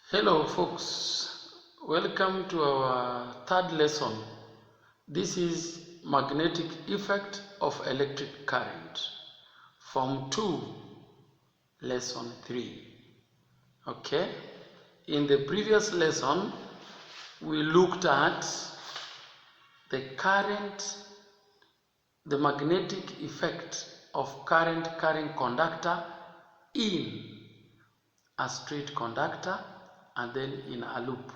Hello folks, welcome to our third lesson. This is magnetic effect of electric current, Form 2, Lesson 3. Okay, in the previous lesson we looked at the magnetic effect of current carrying conductor in a straight conductor and then in a loop.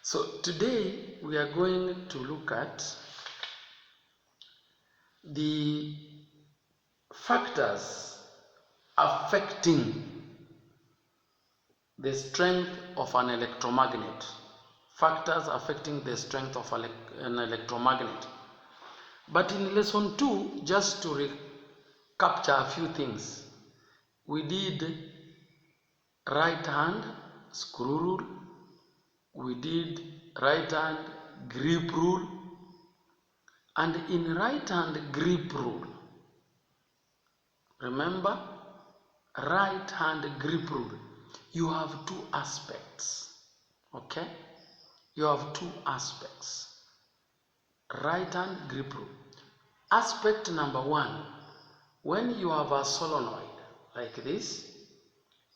So today we are going to look at the factors affecting the strength of an electromagnet. Factors affecting the strength of an electromagnet. But in lesson 2, just to recapture a few things, we did right hand screw rule, we did right hand grip rule, and in right hand grip rule, remember, right hand grip rule, you have two aspects. Okay, you have two aspects. Right hand grip rule. Aspect number one, when you have a solenoid like this,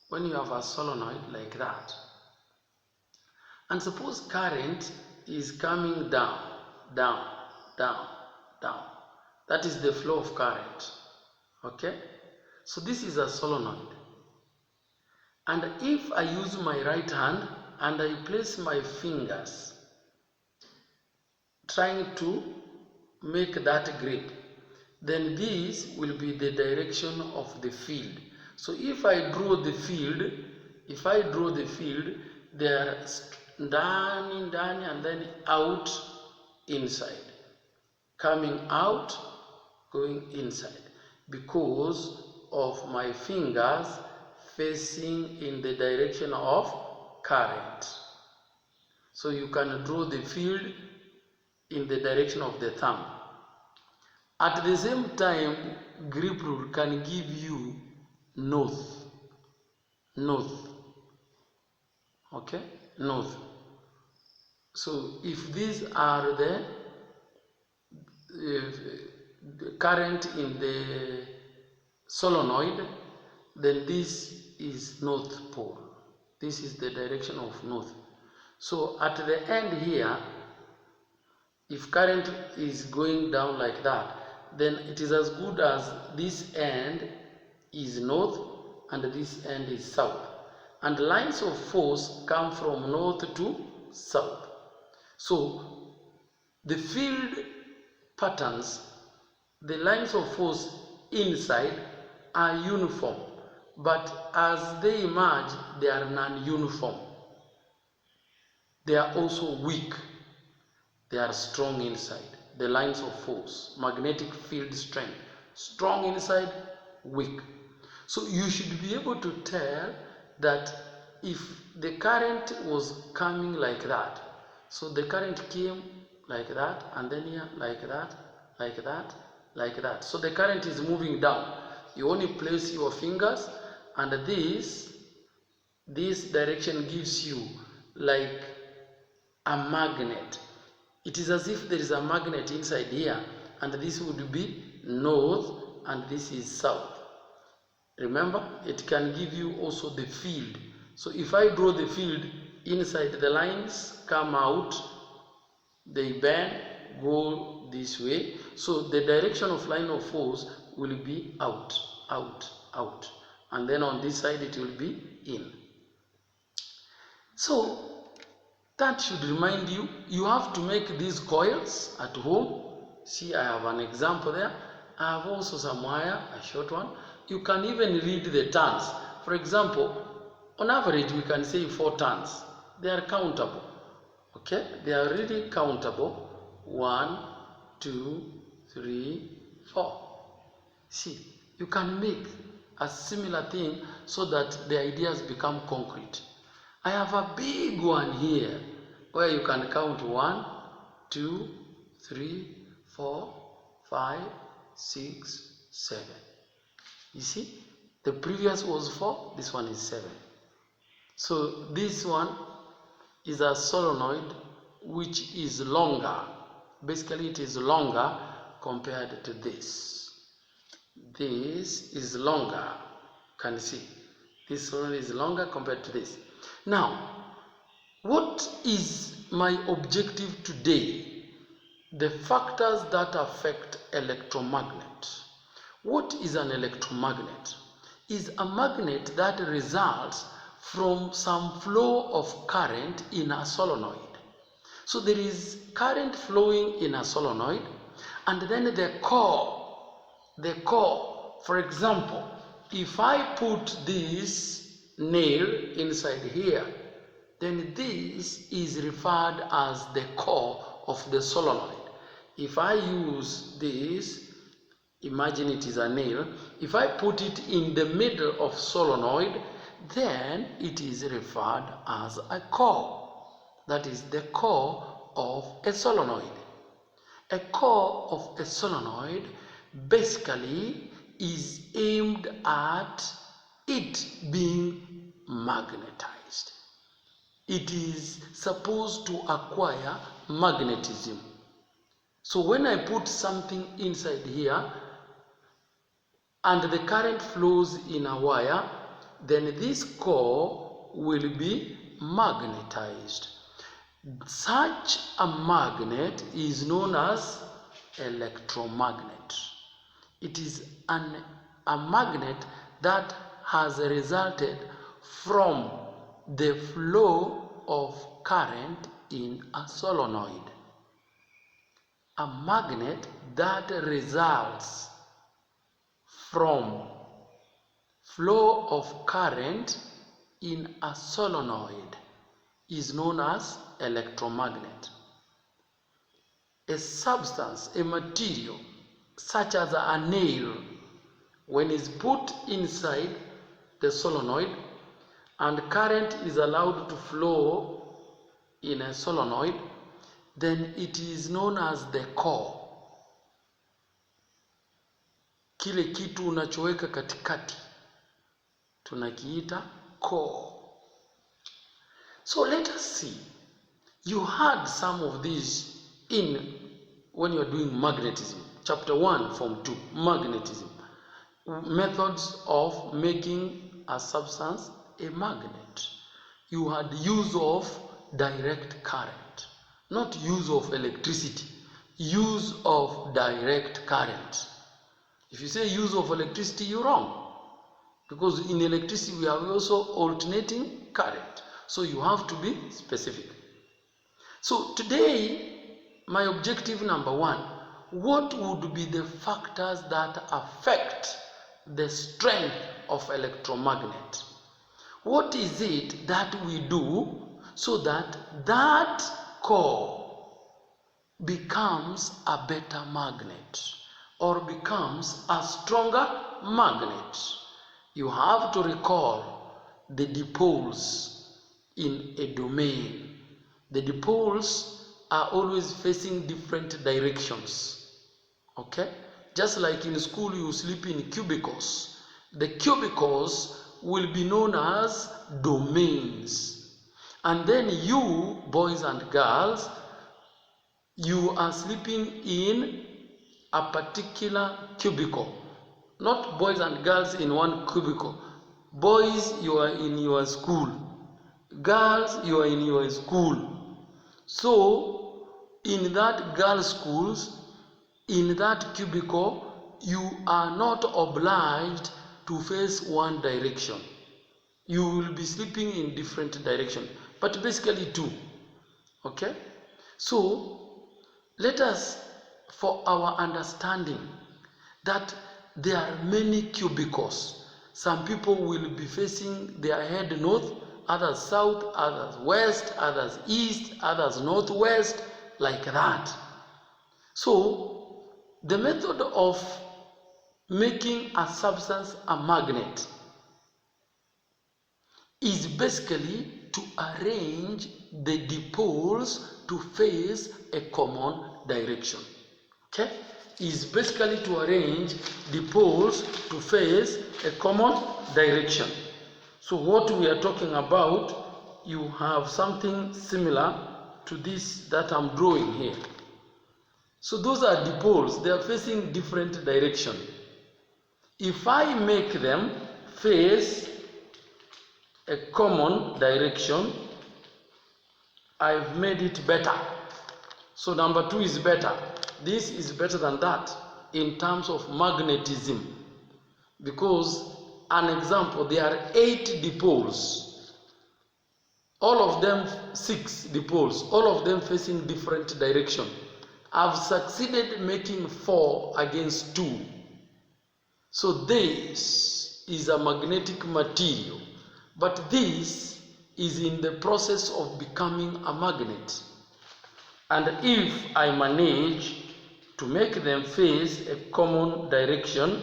when you have a solenoid like that, and suppose current is coming down, down, down, down. That is the flow of current. Okay? So this is a solenoid. And if I use my right hand and I place my fingers trying to make that grip, then this will be the direction of the field. So if I draw the field, they are down, and then out, inside, coming out, going inside, because of my fingers facing in the direction of current. So you can draw the field in the direction of the thumb. At the same time, grip rule can give you north. Okay, north. So if these are the current in the solenoid, then this is north pole. This is the direction of north. So at the end here, if current is going down like that, then it is as good as this end is north and this end is south. And lines of force come from north to south. So the field patterns, the lines of force inside are uniform, but as they emerge, they are non-uniform. They are also weak. They are strong inside. The lines of force, magnetic field strength, strong inside, weak. So you should be able to tell that if the current was coming like that, so the current came like that, and then here like that, like that, like that. So the current is moving down. You only place your fingers, and this direction gives you like a magnet. It is as if there is a magnet inside here, and this would be north and this is south. Remember, it can give you also the field. So if I draw the field inside, the lines come out, they bend, go this way. So the direction of line of force will be out, out, out. And then on this side it will be in. So that should remind you, you have to make these coils at home. See, I have an example there. I have also some wire, a short one. You can even read the turns. For example, on average, we can say 4 turns. They are countable. Okay? They are really countable. 1, 2, 3, 4. See, you can make a similar thing so that the ideas become concrete. I have a big one here where you can count 1, 2, 3, 4, 5, 6, 7. You see, the previous was 4, this one is 7. So this one is a solenoid which is longer. Basically, it is longer compared to this. This is longer. Can you see? This one is longer compared to this. Now, what is my objective today? The factors that affect electromagnet. What is an electromagnet? Is a magnet that results from some flow of current in a solenoid. So there is current flowing in a solenoid, and then the core, for example, if I put this nail inside here, then this is referred as the core of the solenoid. If I use this, imagine it is a nail, if I put it in the middle of solenoid, then it is referred as a core. That is the core of a solenoid. A core of a solenoid basically is aimed at it being magnetized. It is supposed to acquire magnetism. So when I put something inside here and the current flows in a wire, then this core will be magnetized. Such a magnet is known as electromagnet. It is a magnet that has resulted from the flow of current in a solenoid. A magnet that results from flow of current in a solenoid is known as electromagnet. A substance, a material, such as a nail, when it's put inside the solenoid and current is allowed to flow in a solenoid, then it is known as the core. Kile kitu unachoweka katikati tunakiita core. So let us see. You had some of these when you are doing magnetism. Chapter 1, Form 2, magnetism. Methods of making a substance a magnet. You had use of direct current, not use of electricity, use of direct current. If you say use of electricity, you're wrong, because in electricity we are also alternating current. So you have to be specific. So today, my objective number 1, what would be the factors that affect the strength of electromagnet? What is it that we do so that that core becomes a better magnet or becomes a stronger magnet? You have to recall the dipoles in a domain. The dipoles are always facing different directions. Okay? Just like in school you sleep in cubicles. The cubicles will be known as domains. And then you, boys and girls, you are sleeping in a particular cubicle. Not boys and girls in one cubicle. Boys, you are in your school. Girls, you are in your school. So, in that girls' schools, in that cubicle, you are not obliged to face one direction. You will be sleeping in different direction, but basically two. Okay? So, let us, for our understanding, that there are many cubicles. Some people will be facing their head north, others south, others west, others east, others northwest, like that. So, the method of making a substance a magnet is basically to arrange the dipoles to face a common direction. Okay? Is basically to arrange dipoles to face a common direction. So what we are talking about, you have something similar to this that I'm drawing here. So those are dipoles. They are facing different direction. If I make them face a common direction, I've made it better. So number 2 is better. This is better than that in terms of magnetism. Because, an example, there are 8 dipoles. All of them 6 dipoles. All of them facing different direction. I've succeeded making 4 against 2. So this is a magnetic material. But this is in the process of becoming a magnet. And if I manage to make them face a common direction,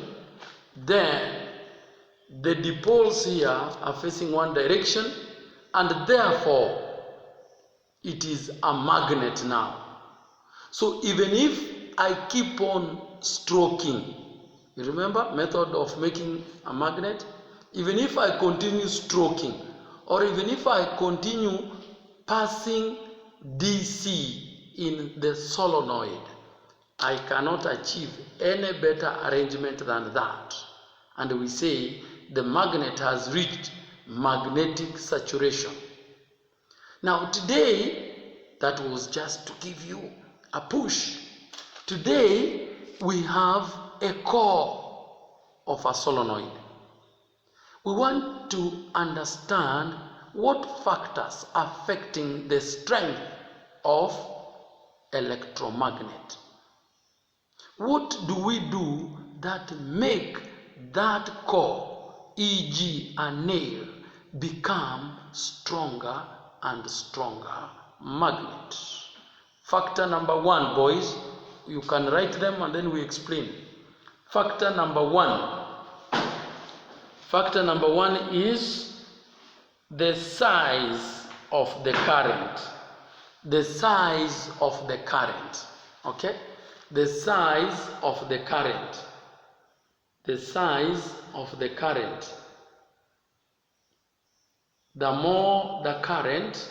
then the dipoles here are facing one direction, and therefore it is a magnet now. So even if I keep on stroking, you remember method of making a magnet? Even if I continue stroking, or even if I continue passing DC in the solenoid, I cannot achieve any better arrangement than that. And we say the magnet has reached magnetic saturation. Now today, that was just to give you a push. Today, we have a core of a solenoid. We want to understand what factors affecting the strength of electromagnet. What do we do that make that core, e.g. a nail, become stronger and stronger magnet? Factor number 1, boys, you can write them and then we explain. Factor number 1. Factor number 1 is the size of the current. The size of the current. Okay? The size of the current. The size of the current. The more the current,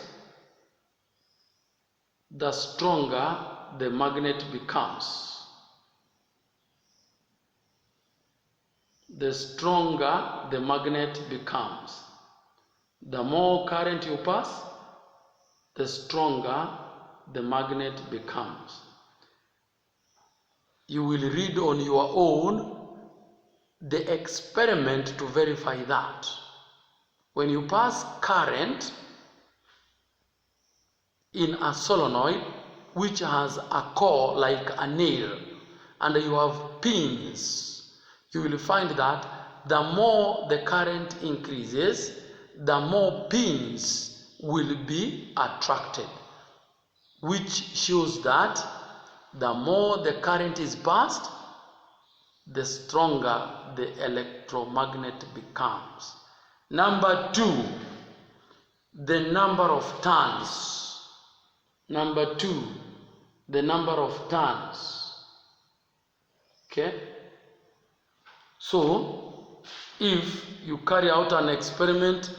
the stronger the magnet becomes. The stronger the magnet becomes. The more current you pass, the stronger the magnet becomes. You will read on your own the experiment to verify that. When you pass current in a solenoid which has a core like a nail and you have pins, you will find that the more the current increases, the more pins will be attracted, which shows that the more the current is passed, the stronger the electromagnet becomes. Number 2, the number of turns. Number 2, the number of turns. Okay? So, if you carry out an experiment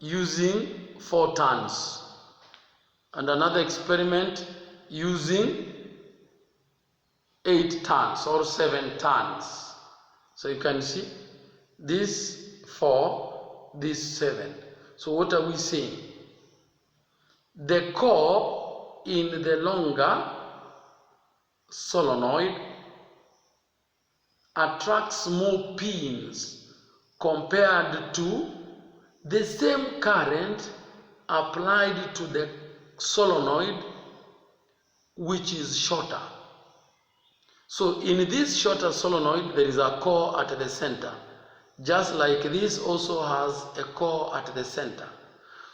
using 4 turns and another experiment using 8 turns or 7 turns, so you can see this 4, this 7. So what are we saying? The core in the longer solenoid attracts more pins compared to the same current applied to the solenoid which is shorter. So in this shorter solenoid there is a core at the center, just like this also has a core at the center.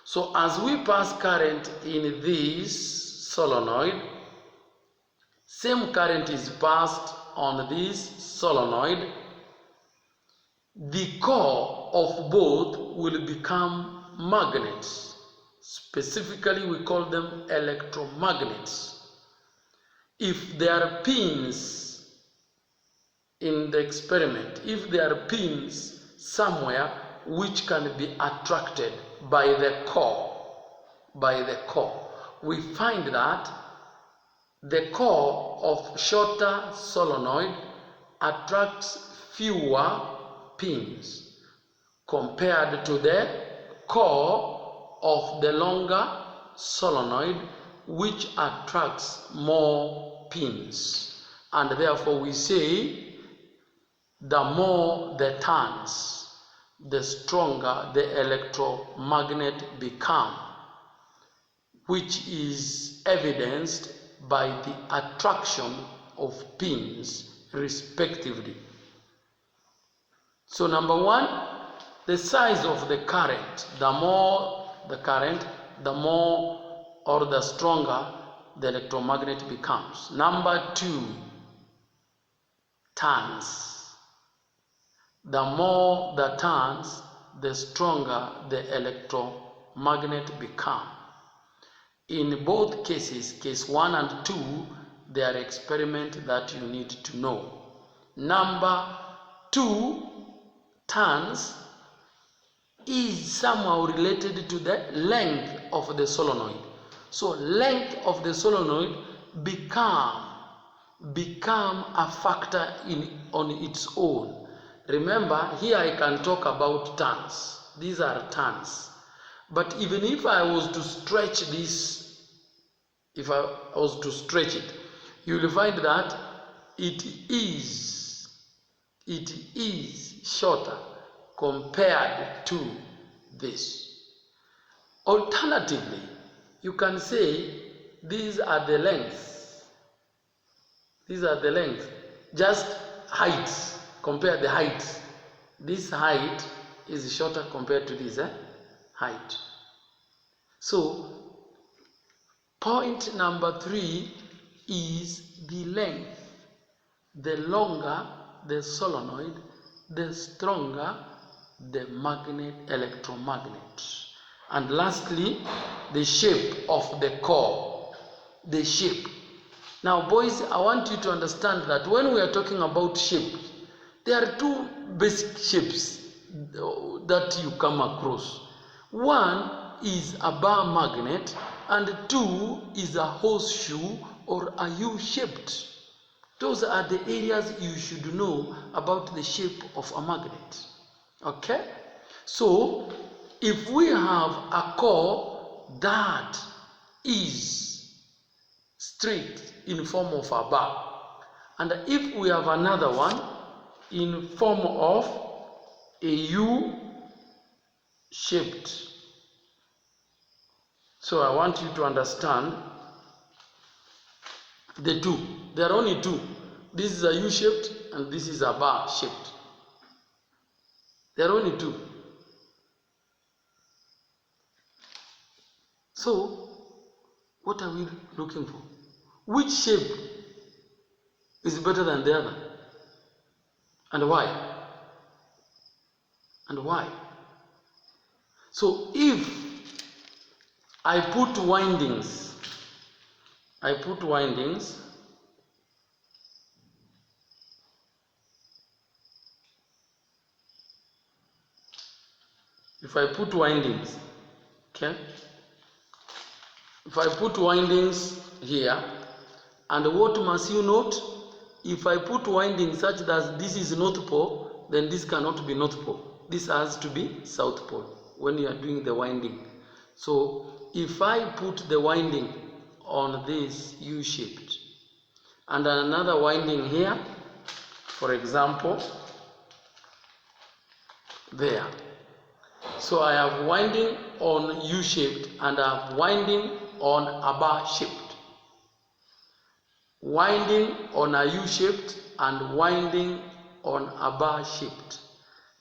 So as we pass current in this solenoid, same current is passed on this solenoid, the core of both will become magnets. Specifically, we call them electromagnets. If there are pins in the experiment, if there are pins somewhere which can be attracted by the core. We find that the core of shorter solenoid attracts fewer pins compared to the core of the longer solenoid, which attracts more pins. And therefore we say the more the turns, the stronger the electromagnet becomes, which is evidenced by the attraction of pins respectively. So number one, the size of the current. The more the current, the more or the stronger the electromagnet becomes. Number two, turns. The more the turns, the stronger the electromagnet becomes. In both cases, case 1 and 2, they are experiments that you need to know. Number 2, turns is somehow related to the length of the solenoid. So length of the solenoid become a factor on its own. Remember, here I can talk about turns. These are turns. But even if I was to stretch this, if I was to stretch it, you will find that it is shorter compared to this. Alternatively, you can say these are the lengths. These are the lengths. Just heights. Compare the heights. This height is shorter compared to this height. So point number 3 is the length. The longer the solenoid, the stronger the electromagnet. And lastly, the shape of the core. The shape. Now boys, I want you to understand that when we are talking about shape, there are two basic shapes that you come across. One is a bar magnet and 2 is a horseshoe or a U-shaped. Those are the areas you should know about the shape of a magnet. Okay? So, if we have a core that is straight in form of a bar, and if we have another one in form of a U-shaped. So I want you to understand the two. There are only two. This is a U-shaped and this is a bar-shaped. There are only two. So, what are we looking for? Which shape is better than the other? And why? And why? So, if I put windings, if I put windings, okay? If I put windings here, and what must you note? If I put windings such that this is North Pole, then this cannot be North Pole. This has to be South Pole when you are doing the winding. So if I put the winding on this U-shaped and another winding here, for example, there. So I have winding on U-shaped and I have winding on a bar-shaped. Winding on a U-shaped and winding on a bar-shaped.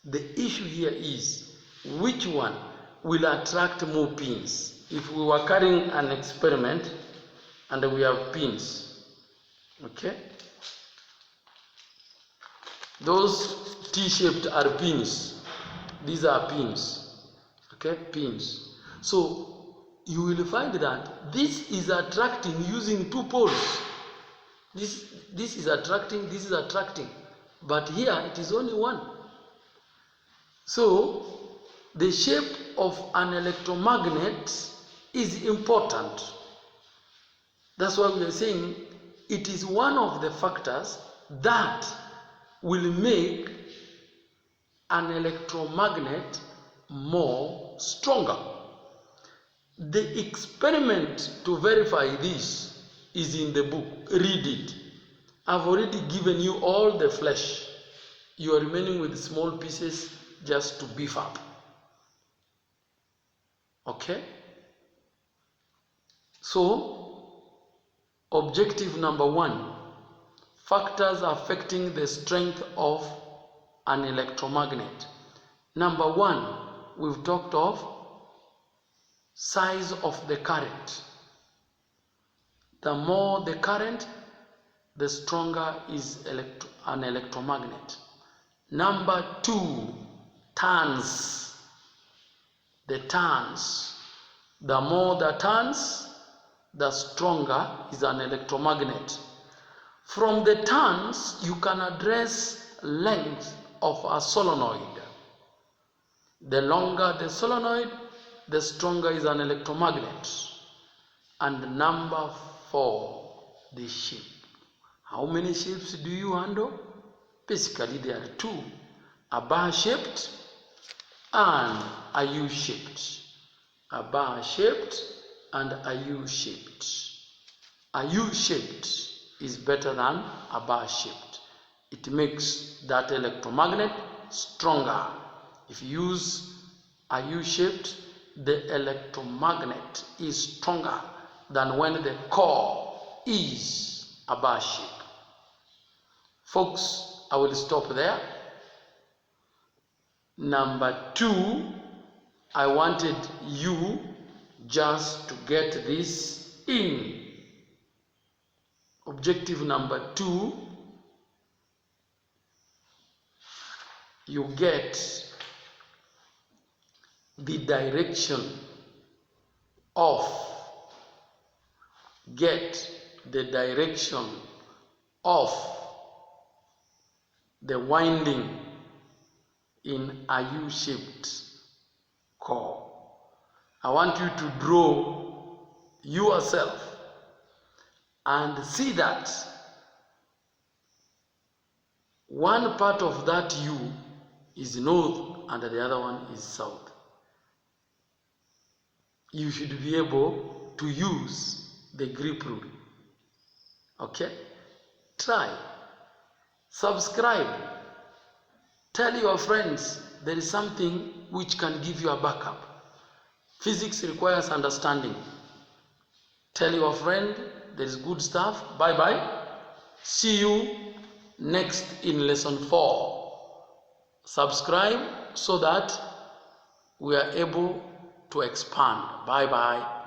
The issue here is which one will attract more pins. If we were carrying an experiment and we have pins, okay? Those T-shaped are pins. These are pins, okay? Pins. So you will find that this is attracting using two poles. This is attracting, this is attracting. But here it is only one. So the shape of an electromagnet is important. That's why we are saying it is one of the factors that will make an electromagnet more stronger. The experiment to verify this is in the book. Read it. I've already given you all the flesh. You are remaining with small pieces just to beef up. Okay? So, objective number 1, factors affecting the strength of an electromagnet. Number 1, we've talked of size of the current. The more the current, the stronger is an electromagnet. Number 2, turns. The turns. The more the turns, the stronger is an electromagnet. From the turns, you can address length of a solenoid. The longer the solenoid, the stronger is an electromagnet. And number 4, the shape. How many shapes do you handle? Basically, there are 2, a bar-shaped and a U-shaped. A bar-shaped and a U-shaped. A U-shaped is better than a bar-shaped. It makes that electromagnet stronger. If you use a U-shaped, the electromagnet is stronger than when the core is a bar shape. Folks, I will stop there. Number 2, I wanted you just to get this in. Objective number 2, you get the direction of the winding in a U-shaped core. I want you to draw yourself and see that one part of that U is north and the other one is south. You should be able to use the grip rule. Okay? Try. Subscribe. Tell your friends there is something which can give you a backup. Physics requires understanding. Tell your friend there is good stuff. Bye-bye. See you next in lesson 4. Subscribe so that we are able to expand. Bye-bye.